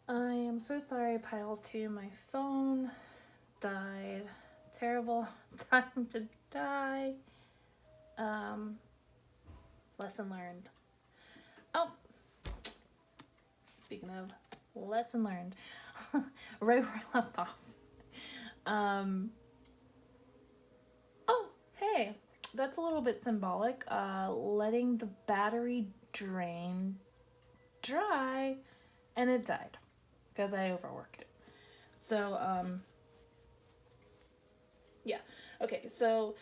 I am so sorry, Pile 2. My phone died. Terrible time to die. Um, lesson learned. Oh, speaking of lesson learned, right where I left off. Um, oh, hey, that's a little bit symbolic. Letting the battery drain dry, and it died because I overworked it. So, yeah. Okay, so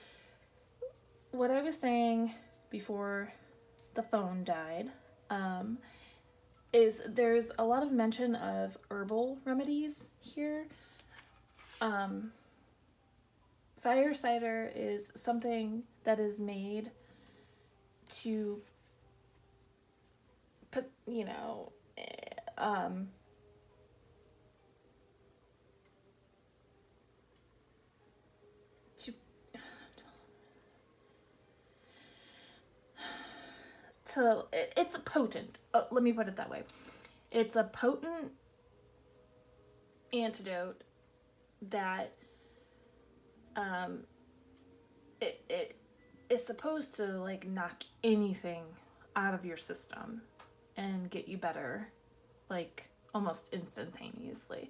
what I was saying before the phone died um, is there's a lot of mention of herbal remedies here. Um, Fire cider is something that is made to put, um, to it's potent. Let me put it that way. It's a potent antidote that um, it is supposed to like knock anything out of your system and get you better, like almost instantaneously.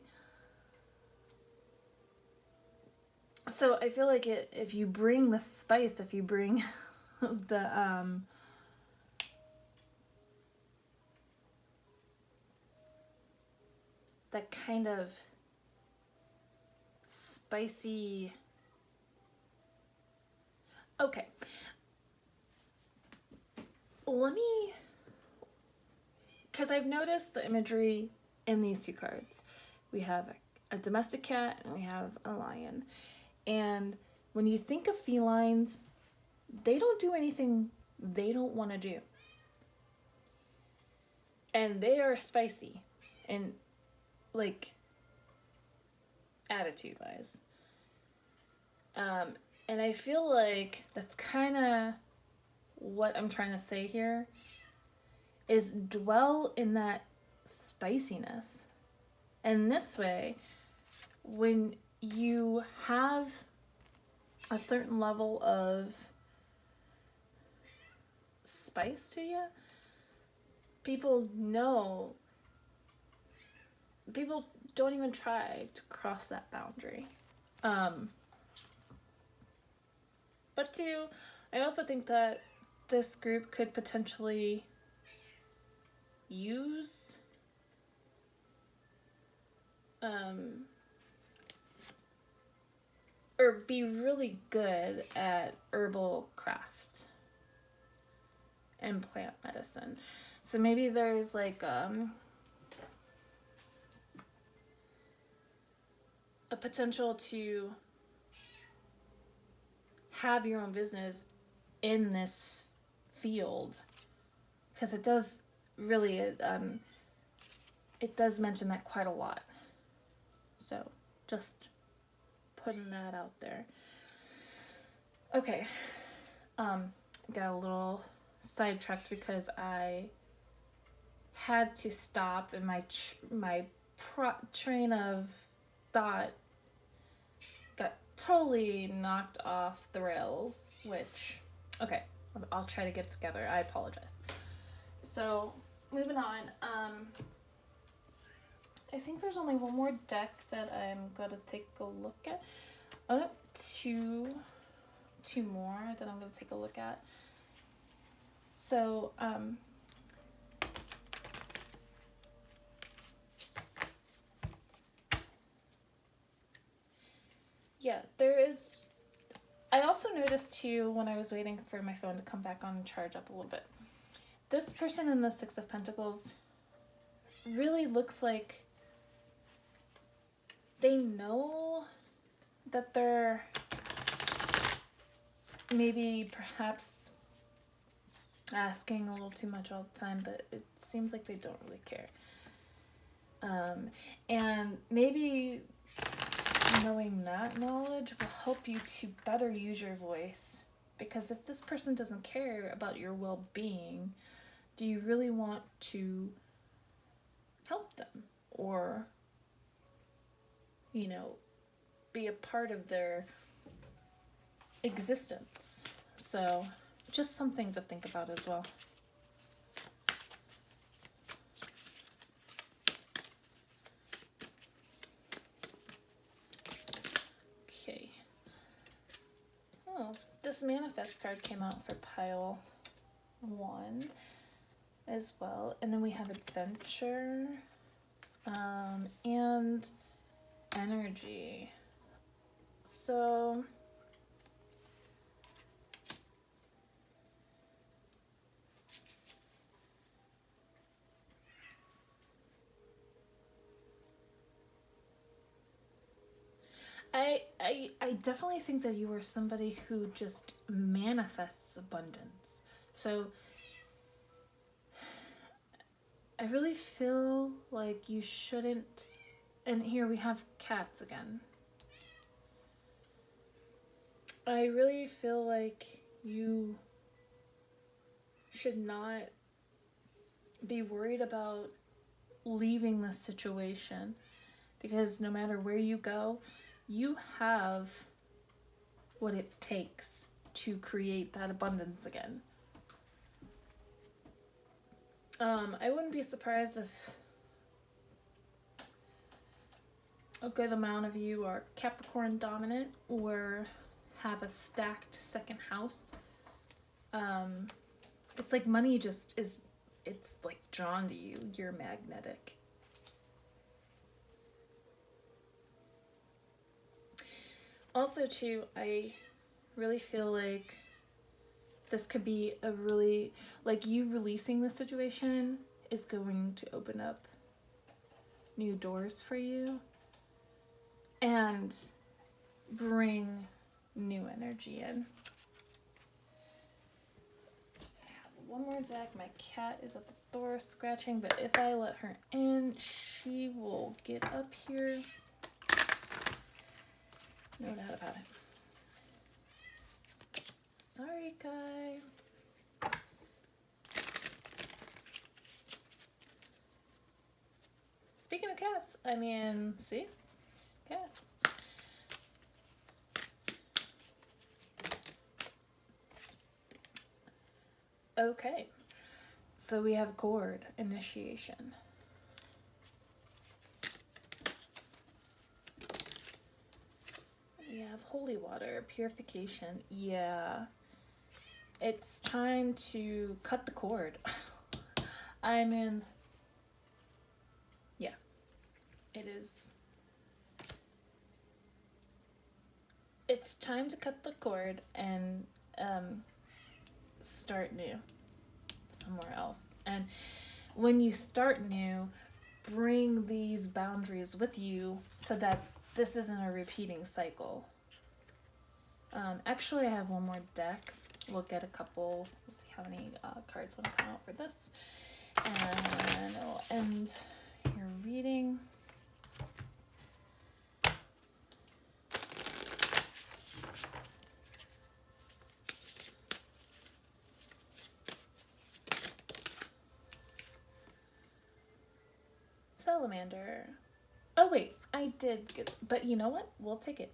So I feel like if you bring the spice, if you bring the that kind of spicy. Okay, let me, because I've noticed the imagery in these two cards. We have a domestic cat and we have a lion. And when you think of felines, they don't do anything they don't want to do. And they are spicy and like attitude wise. And I feel like that's kind of what I'm trying to say here is dwell in that spiciness. And this way, when you have a certain level of spice to you, people know, people don't even try to cross that boundary. But two, I also think that this group could potentially use or be really good at herbal craft and plant medicine. So maybe there's like a potential to have your own business in this field, because it does really it does mention that quite a lot. So just putting that out there. Okay, got a little sidetracked because I had to stop, and my train of thought got totally knocked off the rails. Which, okay, I'll try to get it together. I apologize. So moving on. I think there's only one more deck that I'm gonna take a look at. Oh no, two more that I'm gonna take a look at. So yeah, there is. I also noticed too when I was waiting for my phone to come back on and charge up a little bit. This person in the Six of Pentacles really looks like they know that they're maybe perhaps asking a little too much all the time, but it seems like they don't really care. And maybe knowing that knowledge will help you to better use your voice, because if this person doesn't care about your well-being, do you really want to help them? or, you know, be a part of their existence. So just something to think about as well. Okay. Oh, this manifest card came out for pile 1 as well. And then we have adventure and energy. So I definitely think that you are somebody who just manifests abundance. So I really feel like you shouldn't, and here we have cats again. I really feel like you should not be worried about leaving this situation, because no matter where you go, you have what it takes to create that abundance again. I wouldn't be surprised if a good amount of you are Capricorn dominant or have a stacked second house. It's like money just is, it's like drawn to you. You're magnetic. Also too, I really feel like this could be a really, like, you releasing the situation is going to open up new doors for you and bring new energy in. I have one more deck. My cat is at the door scratching, but if I let her in, she will get up here. No doubt about it. Sorry, guy. Speaking of cats, I mean, see? Cats. Okay. So we have cord, initiation. We have holy water, purification. Yeah. It's time to cut the cord. I mean, yeah, it is. It's time to cut the cord and start new somewhere else. And when you start new, bring these boundaries with you so that this isn't a repeating cycle. Actually, I have one more deck. We'll get a couple. We'll see how many cards want to come out for this. And I'll end your reading. Salamander. Oh wait, I did get, but you know what? We'll take it.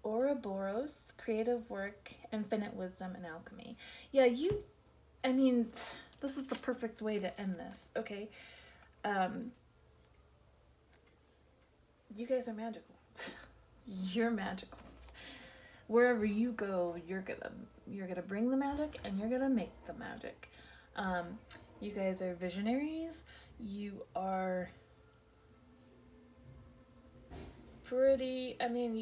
Ouroboros, creative work, infinite wisdom, and alchemy. Yeah, I mean, this is the perfect way to end this, okay? You guys are magical. You're magical. Wherever you go, you're gonna bring the magic and you're gonna make the magic. You guys are visionaries. You are pretty, I mean,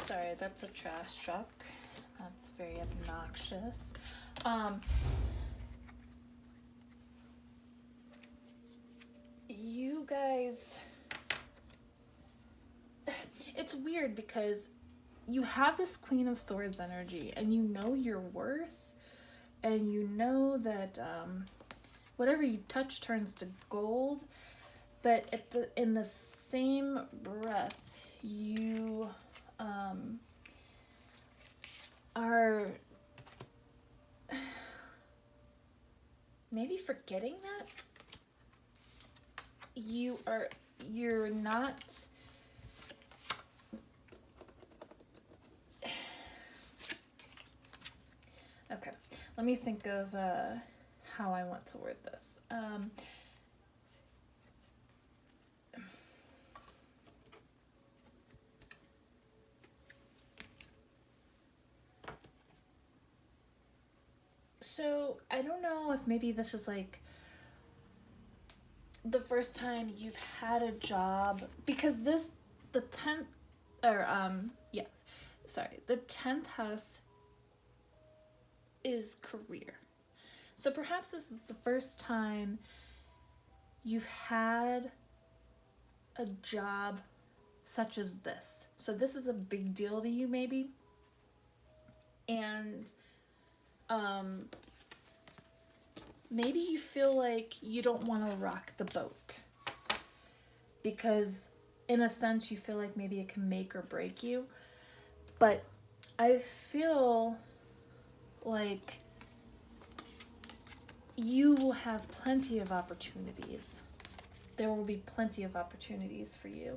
sorry, that's a trash truck. That's very obnoxious. You guys, it's weird because you have this Queen of Swords energy and you know your worth and you know that whatever you touch turns to gold, but in the same breath, you are maybe forgetting that you're not okay, let me think of how I want to word this. So I don't know if maybe this is like the first time you've had a job, because the 10th or yes, sorry, the 10th house is career. So perhaps this is the first time you've had a job such as this. So this is a big deal to you maybe. And maybe you feel like you don't want to rock the boat, because in a sense you feel like maybe it can make or break you. But I feel like you will have plenty of opportunities. There will be plenty of opportunities for you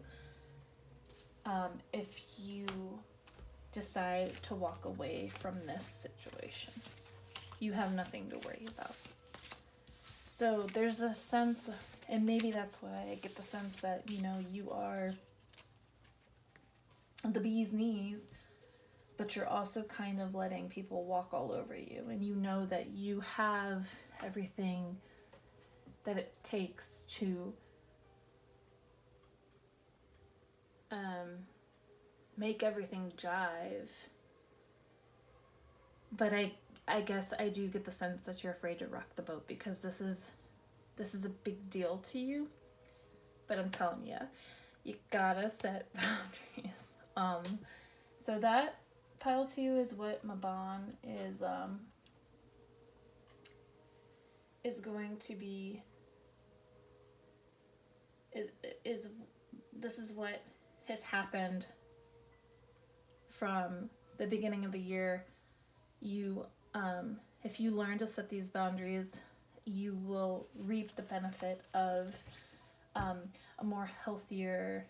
if you decide to walk away from this situation. You have nothing to worry about. So there's a sense, and maybe that's why I get the sense that, you know, you are the bee's knees, but you're also kind of letting people walk all over you, and you know that you have everything that it takes to make everything jive. But I guess I do get the sense that you're afraid to rock the boat, because this is a big deal to you. But I'm telling you, you gotta set boundaries. So that pile 2 is what Mabon is going to be. Is this is what has happened from the beginning of the year. You if you learn to set these boundaries, you will reap the benefit of a more healthier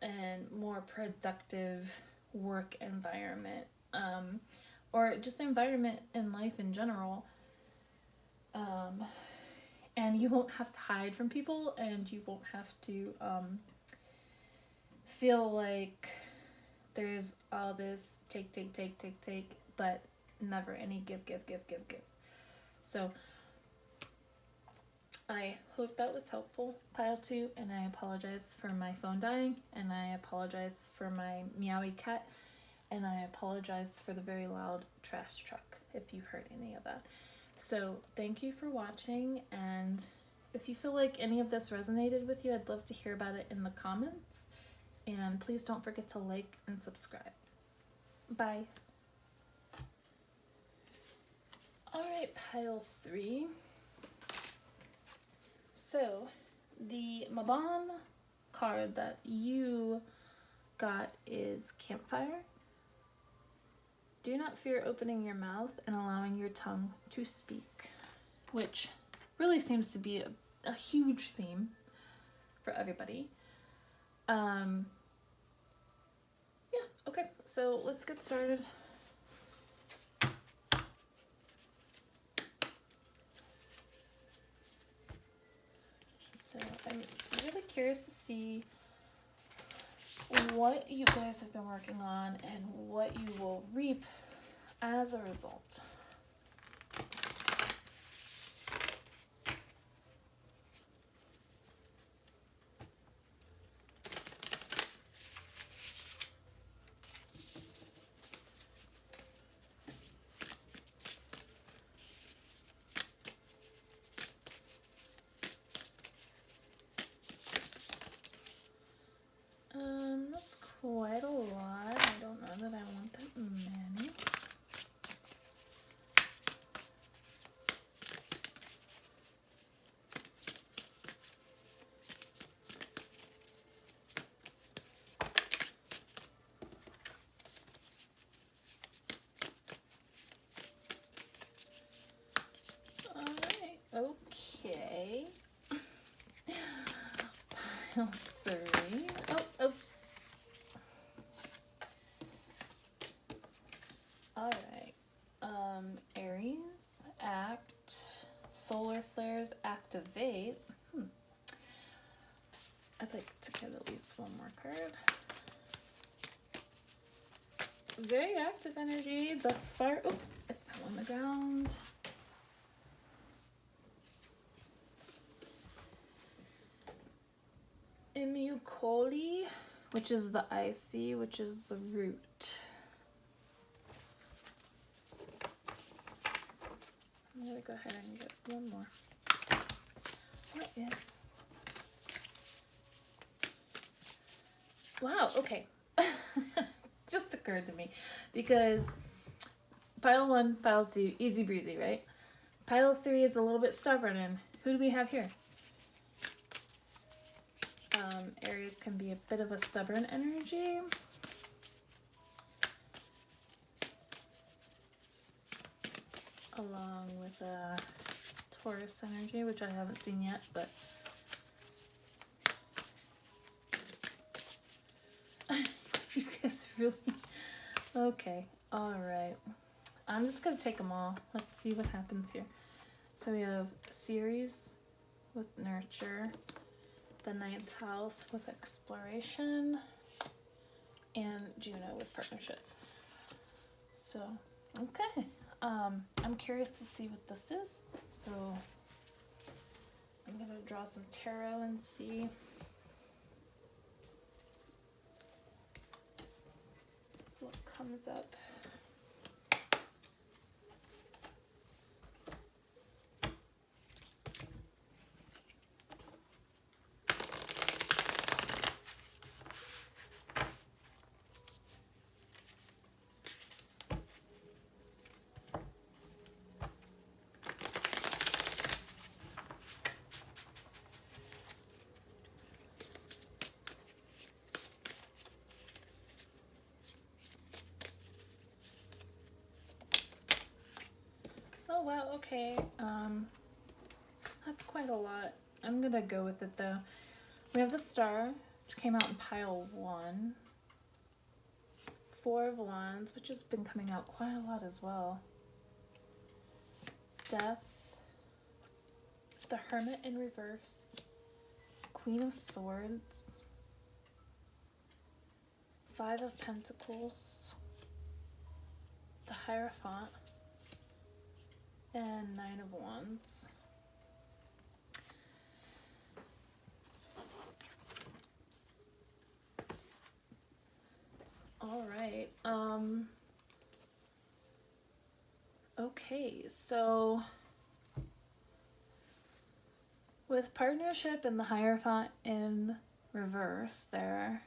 and more productive work environment, or just environment in life in general. And you won't have to hide from people, and you won't have to feel like there's all this take, but never any give. So I hope that was helpful, pile 2, and I apologize for my phone dying, and I apologize for my meowy cat, and I apologize for the very loud trash truck if you heard any of that. So thank you for watching, and if you feel like any of this resonated with you, I'd love to hear about it in the comments, and please don't forget to like and subscribe. Bye. Alright, pile 3. So the Mabon card that you got is Campfire. Do not fear opening your mouth and allowing your tongue to speak, which really seems to be a huge theme for everybody. Yeah, okay, so let's get started. So I'm really curious to see what you guys have been working on and what you will reap as a result. That's quite a lot. I don't know that I want that many. pile 3. Oh. All right. Aries, act. Solar flares activate. I'd like to get at least one more card. Very active energy thus far. Oh, it fell on the ground. Imucoli, which is the IC, which is the root. I'm gonna go ahead and get one more. What is? Wow, okay. Just occurred to me because pile 1, pile 2, easy breezy, right? Pile 3 is a little bit stubborn, and who do we have here? Aries can be a bit of a stubborn energy. Along with Taurus energy, which I haven't seen yet, but you guys really... Okay, alright. I'm just gonna take them all. Let's see what happens here. So we have Ceres with nurture, the 9th house with exploration, and Juno with partnership. So, okay. I'm curious to see what this is. So I'm gonna draw some tarot and see. What comes up. Oh wow, okay. That's quite a lot. I'm gonna go with it though. We have the star, which came out in pile 1. 4 of Wands, which has been coming out quite a lot as well. Death. The Hermit in reverse. Queen of Swords. 5 of Pentacles. The Hierophant. And 9 of Wands. All right. Okay, so with partnership and the Hierophant in reverse there,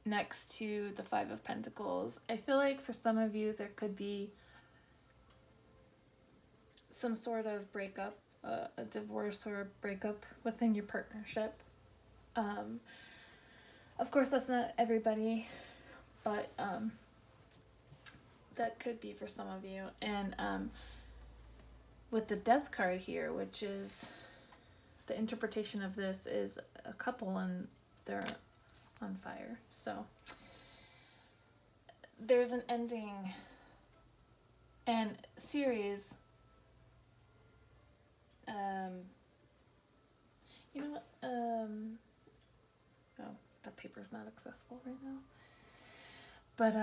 next to the 5 of Pentacles, I feel like for some of you there could be some sort of breakup, a divorce or a breakup within your partnership. Of course, that's not everybody, but that could be for some of you. And with the Death card here, which is the interpretation of this is a couple and they're on fire. So there's an ending and series. You know what? Oh, that paper's not accessible right now. But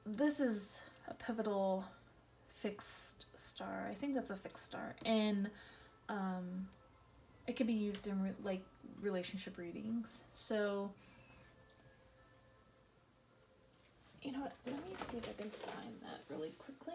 this is a pivotal fixed star. I think that's a fixed star, and it could be used in like relationship readings. So you know what? Let me see if I can find that really quickly.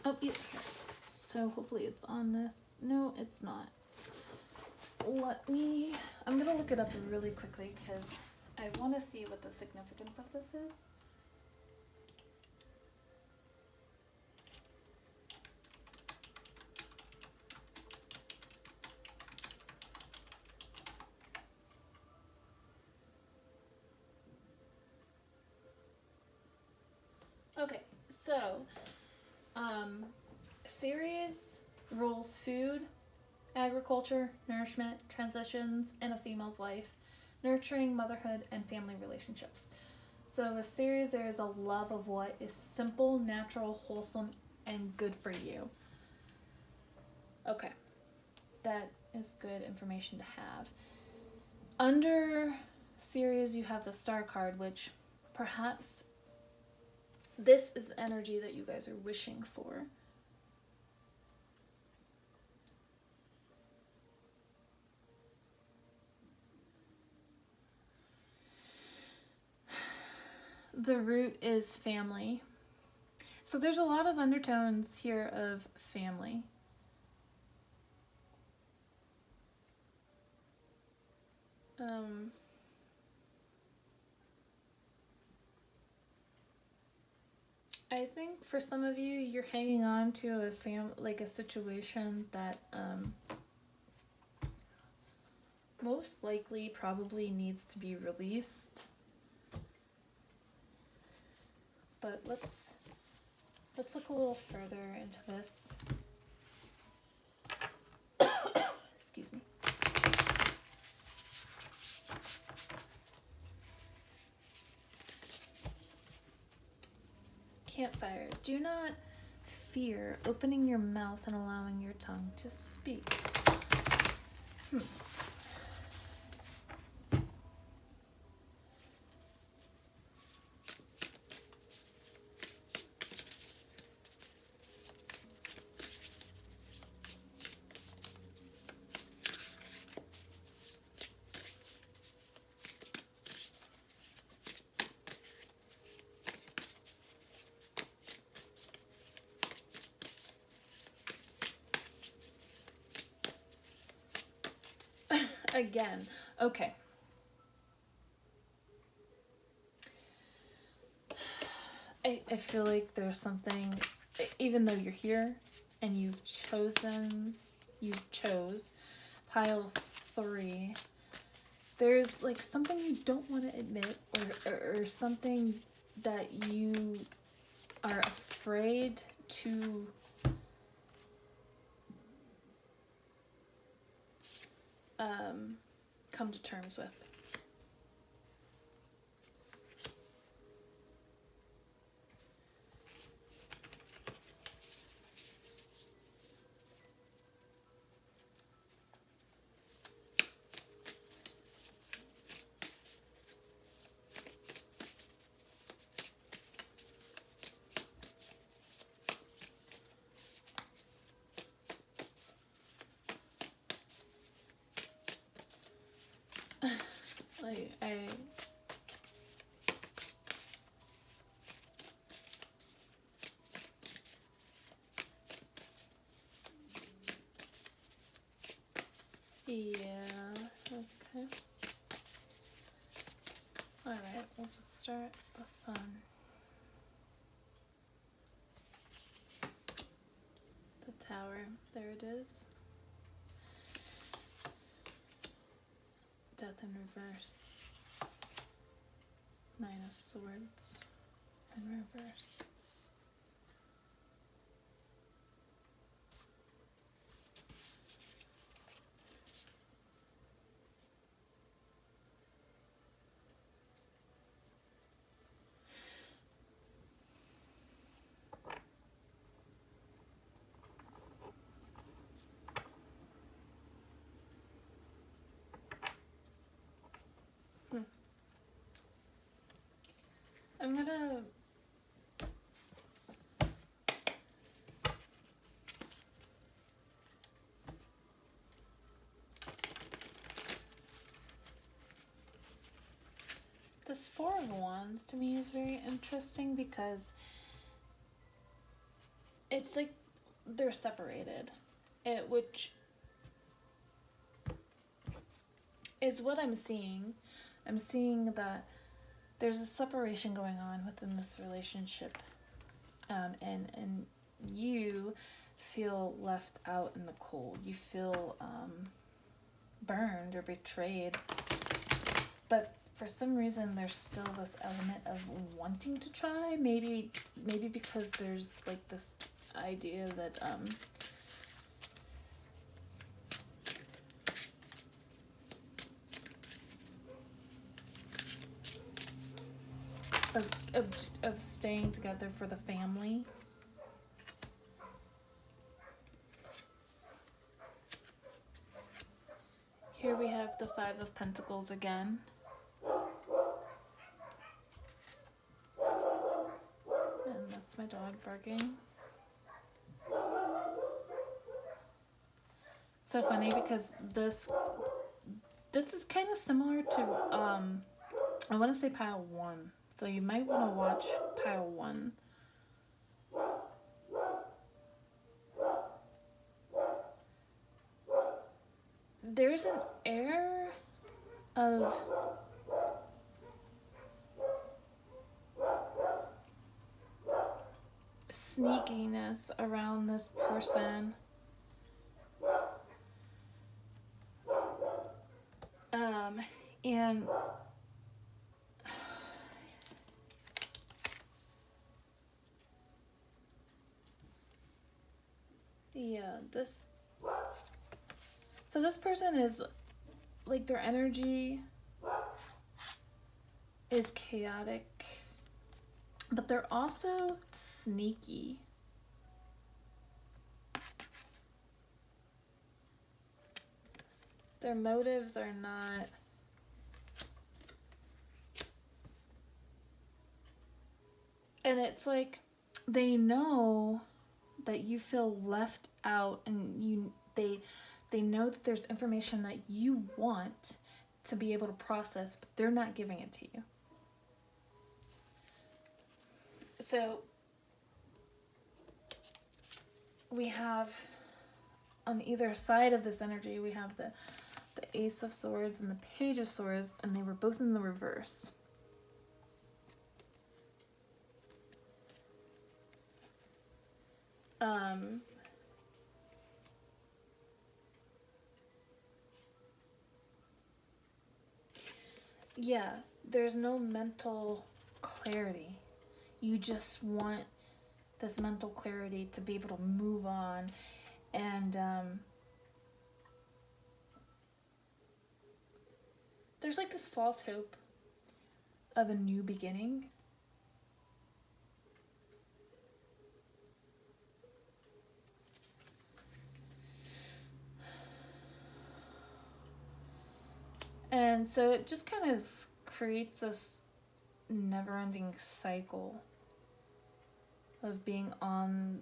Oh, yeah. So hopefully it's on this. No, it's not. I'm gonna look it up really quickly because I want to see what the significance of this is. Okay, so Ceres rules food, agriculture, nourishment, transitions in a female's life, nurturing, motherhood, and family relationships. So with Ceres, there is a love of what is simple, natural, wholesome, and good for you. Okay, that is good information to have. Under Ceres, you have the Star card, which perhaps this is energy that you guys are wishing for. The root is family. So there's a lot of undertones here of family. I think for some of you, you're hanging on to a situation that most likely probably needs to be released. But let's look a little further into this. Excuse me. Campfire. Do not fear opening your mouth and allowing your tongue to speak. Again, okay. I feel like there's something, even though you're here and you chose pile 3, there's like something you don't want to admit, or something that you are afraid to come to terms with. Yeah, okay. Alright, we'll just start the sun. The tower, there it is. Death in reverse. 9 of Swords in reverse. I'm gonna this 4 of Wands to me is very interesting because it's like they're separated, which is what I'm seeing. I'm seeing that there's a separation going on within this relationship, and you feel left out in the cold. You feel burned or betrayed. But for some reason there's still this element of wanting to try. Maybe because there's like this idea that of staying together for the family. Here we have the Five of Pentacles again. And that's my dog barking. So funny because this is kind of similar to I want to say pile 1. So you might want to watch pile 1. There's an air of sneakiness around this person. And yeah, this person is like, their energy is chaotic, but they're also sneaky. Their motives are not and it's like they know that you feel left out, and they know that there's information that you want to be able to process, but they're not giving it to you. So we have on either side of this energy, we have the Ace of Swords and the Page of Swords, and they were both in the reverse. Yeah, there's no mental clarity. You just want this mental clarity to be able to move on, and there's like this false hope of a new beginning. And so it just kind of creates this never-ending cycle of being on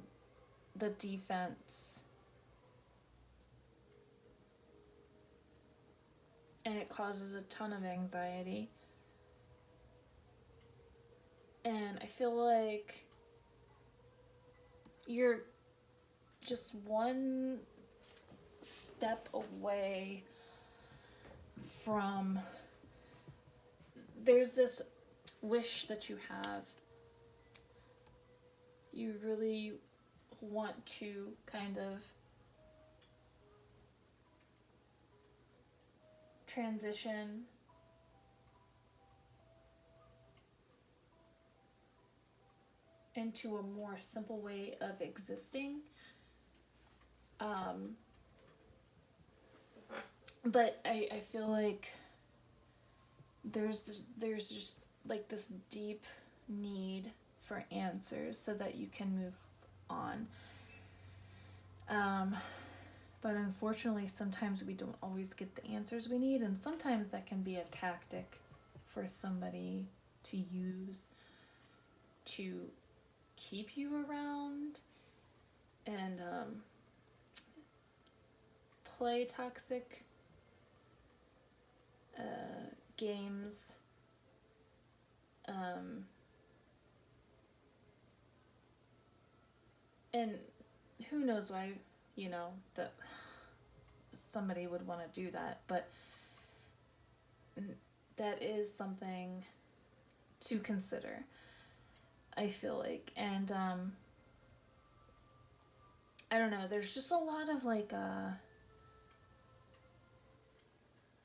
the defense. And it causes a ton of anxiety. And I feel like you're just one step away from, there's this wish that you have. You really want to kind of transition into a more simple way of existing. But I feel like there's just like this deep need for answers so that you can move on. But unfortunately, sometimes we don't always get the answers we need, and sometimes that can be a tactic for somebody to use to keep you around and play toxic games. And who knows why, that somebody would want to do that, but that is something to consider, I feel like. And I don't know, there's just a lot of like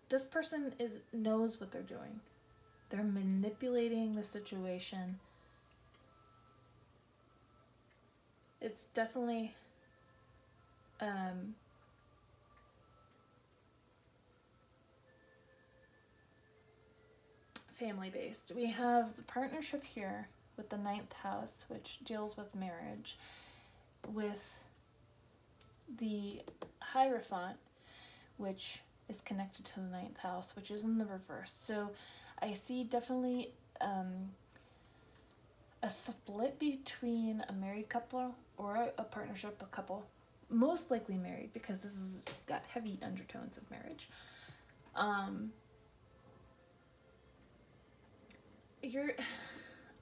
this person knows what they're doing. They're manipulating the situation. It's definitely family based. We have the partnership here with the 9th house, which deals with marriage, with the Hierophant, which is connected to the 9th house, which is in the reverse. So I see definitely a split between a married couple or a partnership, a couple, most likely married, because this has got heavy undertones of marriage.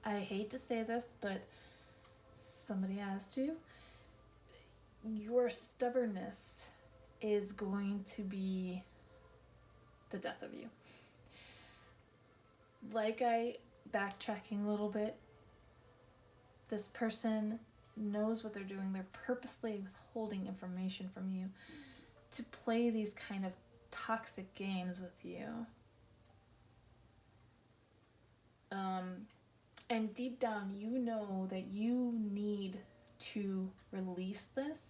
I hate to say this, but somebody has to. Your stubbornness is going to be the death of you. Like I backtracking a little bit, this person knows what they're doing. They're purposely withholding information from you to play these kind of toxic games with you. And deep down, you know that you need to release this,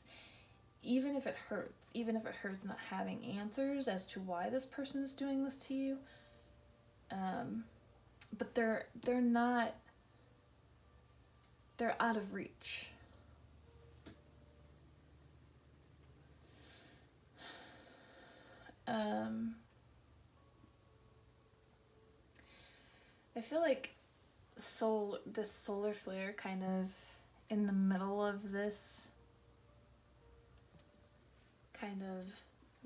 even if it hurts. Even if it hurts not having answers as to why this person is doing this to you. But they're not. They're out of reach. I feel like this solar flare kind of in the middle of this kind of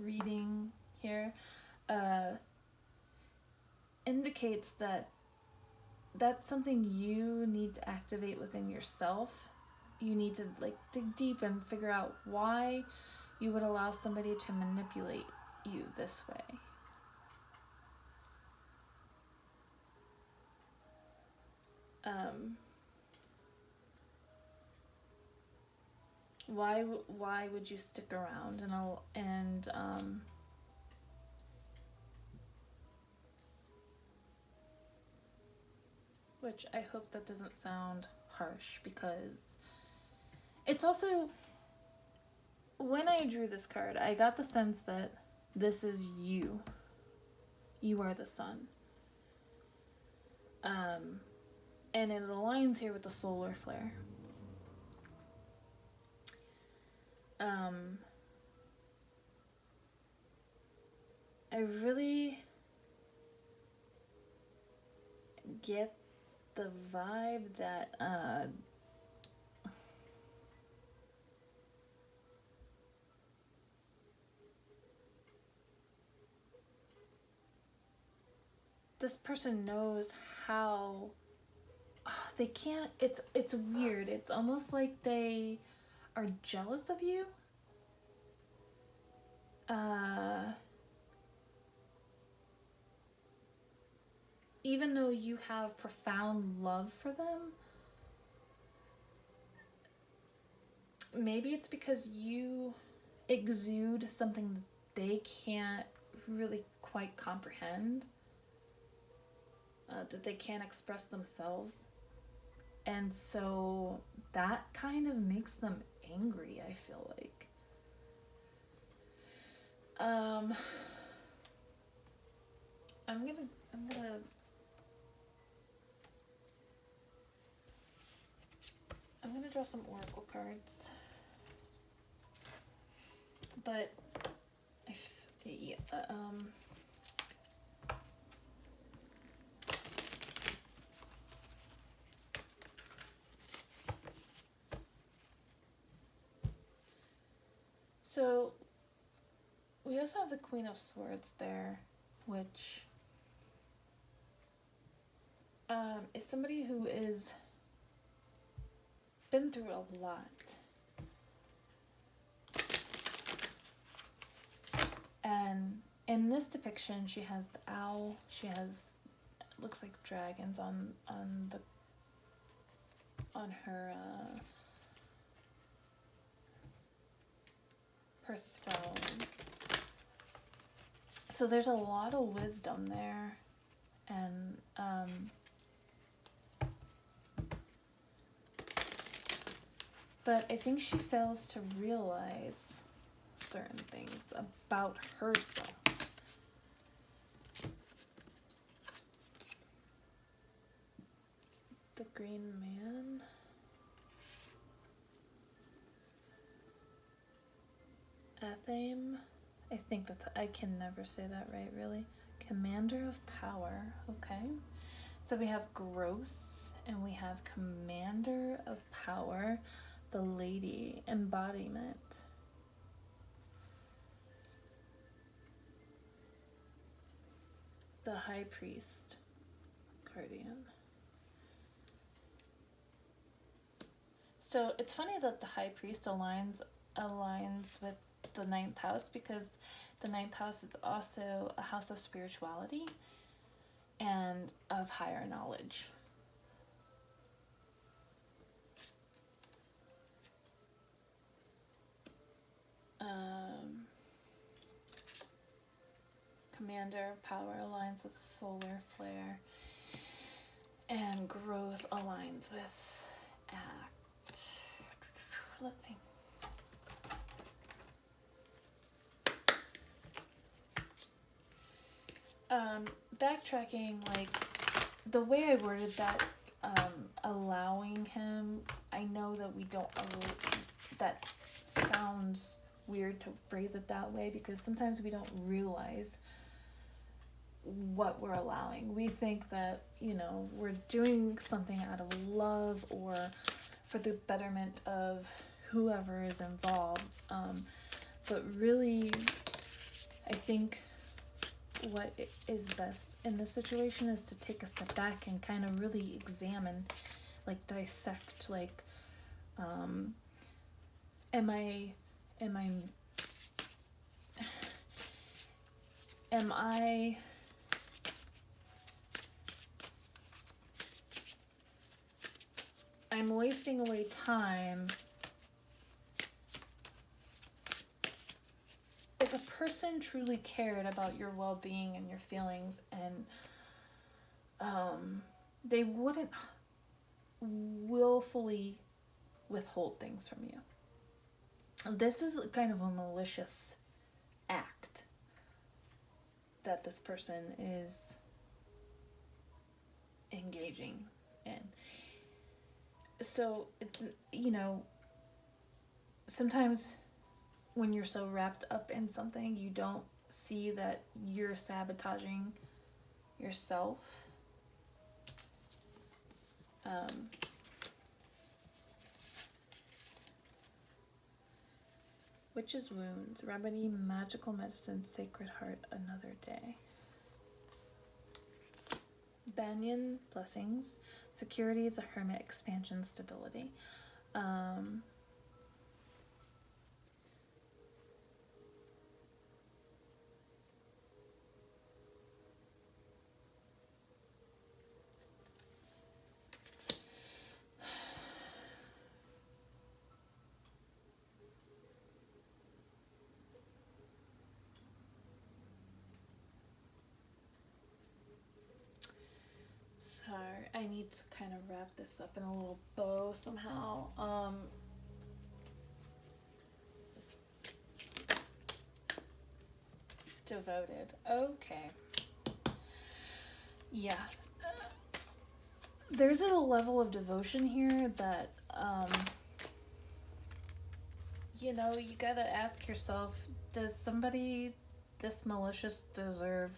reading here indicates that that's something you need to activate within yourself. You need to like dig deep and figure out why you would allow somebody to manipulate you this way. Why would you stick around and which I hope that doesn't sound harsh, because it's also, when I drew this card, I got the sense that this is you. You are the sun. And it aligns here with the solar flare. I really get the vibe that this person knows how they can't. It's weird. It's almost like they are jealous of you. Even though you have profound love for them, maybe it's because you exude something that they can't really quite comprehend, that they can't express themselves. And so that kind of makes them angry, I feel like. I'm gonna draw some oracle cards. But so we also have the Queen of Swords there, which is somebody who is been through a lot. And in this depiction, she has the owl. She has, looks like dragons on her skull. So there's a lot of wisdom there, And but I think she fails to realize certain things about herself. The Green Man. Athame. I think that's, I can never say that right, really. Commander of Power. Okay. So we have growth and we have Commander of Power, the Lady, Embodiment. The High Priest, Guardian. So it's funny that the High Priest aligns with the 9th house, because the 9th house is also a house of spirituality and of higher knowledge. Commander of Power aligns with solar flare, and growth aligns with act. Let's see. Backtracking, like the way I worded that, allowing him, I know that we don't, that sounds weird to phrase it that way, because sometimes we don't realize what we're allowing. We think that, you know, we're doing something out of love or for the betterment of whoever is involved, but really I think what is best in this situation is to take a step back and kind of really examine, like dissect, like am I I'm wasting away time. If a person truly cared about your well-being and your feelings, and they wouldn't willfully withhold things from you. This is kind of a malicious act that this person is engaging in. So it's, you know, sometimes when you're so wrapped up in something, you don't see that you're sabotaging yourself. Witch's Wounds, Remedy, Magical Medicine, Sacred Heart, Another Day. Banyan, Blessings, Security, the Hermit, Expansion, Stability. Sorry, I need to kind of wrap this up in a little bow somehow. Devoted. Okay. Yeah. There's a level of devotion here that, you know, you gotta ask yourself, does somebody this malicious deserve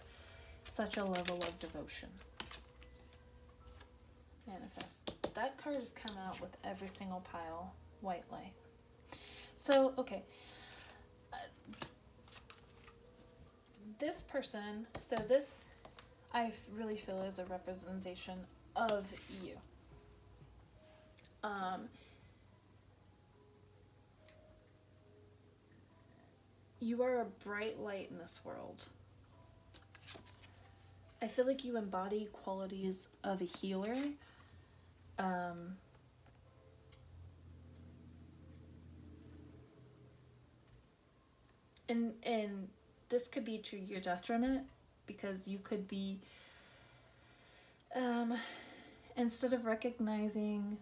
such a level of devotion? Manifest. That card has come out with every single pile. White light. So, okay. This person, so this I really feel is a representation of you. You are a bright light in this world. I feel like you embody qualities of a healer. And this could be to your detriment, because you could be Um, instead of recognizing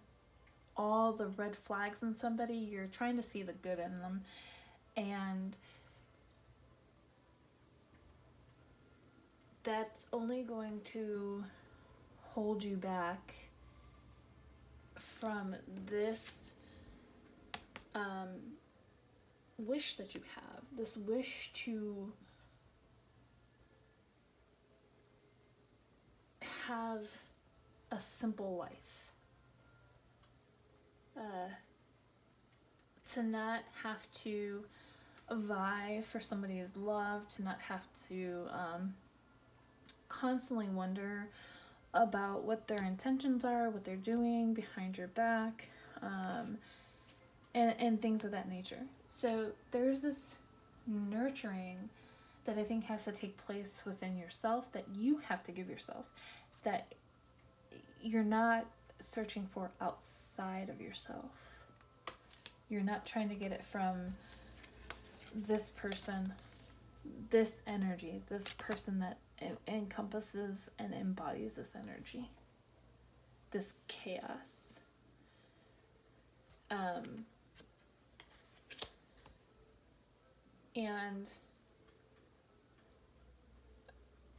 all the red flags in somebody, you're trying to see the good in them. And that's only going to hold you back from this wish that you have, this wish to have a simple life, to not have to vie for somebody's love, to not have to constantly wonder about what their intentions are, what they're doing behind your back, and things of that nature. So there's this nurturing that I think has to take place within yourself, that you have to give yourself, that you're not searching for outside of yourself. You're not trying to get it from this person, this energy, this person that encompasses and embodies this energy, this chaos. And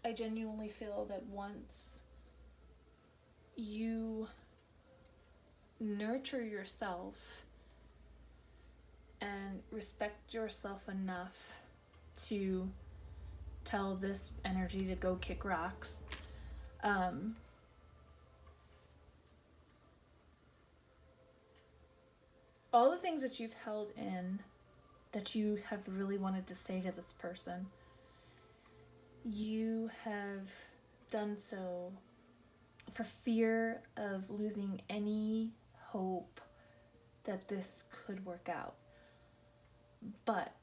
I genuinely feel that once you nurture yourself and respect yourself enough to tell this energy to go kick rocks, all the things that you've held in that you have really wanted to say to this person, you have done so for fear of losing any hope that this could work out. But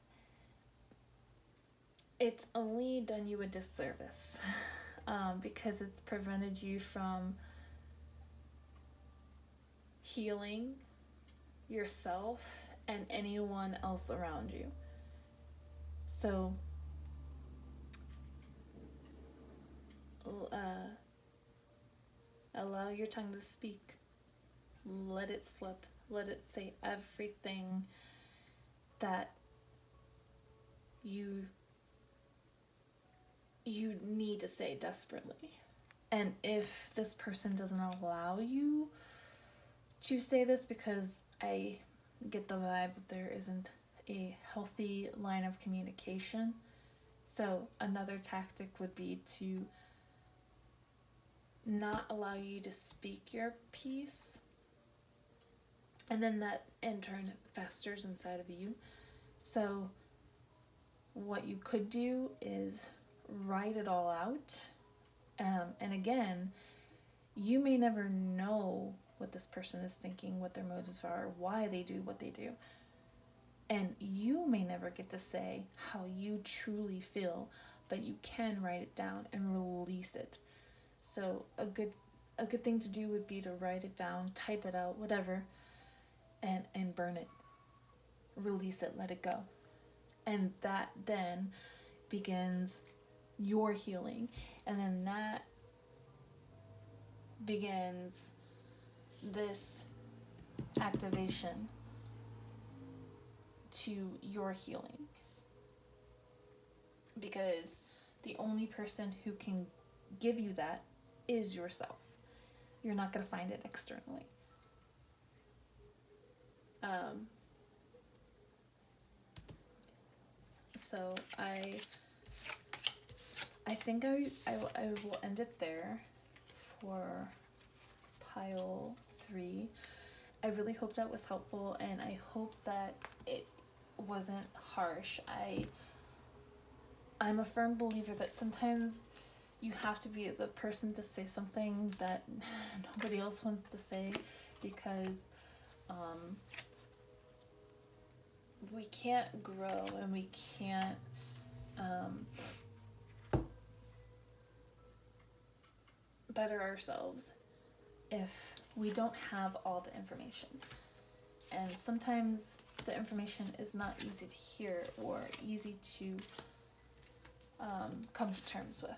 it's only done you a disservice, because it's prevented you from healing yourself and anyone else around you. So allow your tongue to speak. Let it slip. Let it say everything that you need to say desperately. And if this person doesn't allow you to say this, because I get the vibe that there isn't a healthy line of communication, so another tactic would be to not allow you to speak your piece, and then that in turn festers inside of you. So what you could do is write it all out, and again, you may never know what this person is thinking, what their motives are, why they do what they do, and you may never get to say how you truly feel, but you can write it down and release it. So a good thing to do would be to write it down, type it out, whatever, and burn it. Release it, let it go. And that then begins your healing. And then that begins this activation to your healing. Because the only person who can give you that is yourself. You're not going to find it externally. So I think I will end it there for pile 3. I really hope that was helpful, and I hope that it wasn't harsh. I'm a firm believer that sometimes you have to be the person to say something that nobody else wants to say, because we can't grow and we can't better ourselves if we don't have all the information. And sometimes the information is not easy to hear or easy to come to terms with.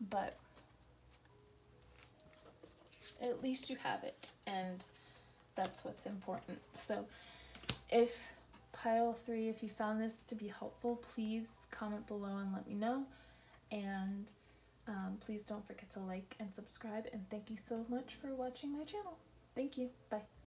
But at least you have it, and that's what's important. So if pile 3, if you found this to be helpful, please comment below and let me know. And please don't forget to like and subscribe. And thank you so much for watching my channel. Thank you. Bye.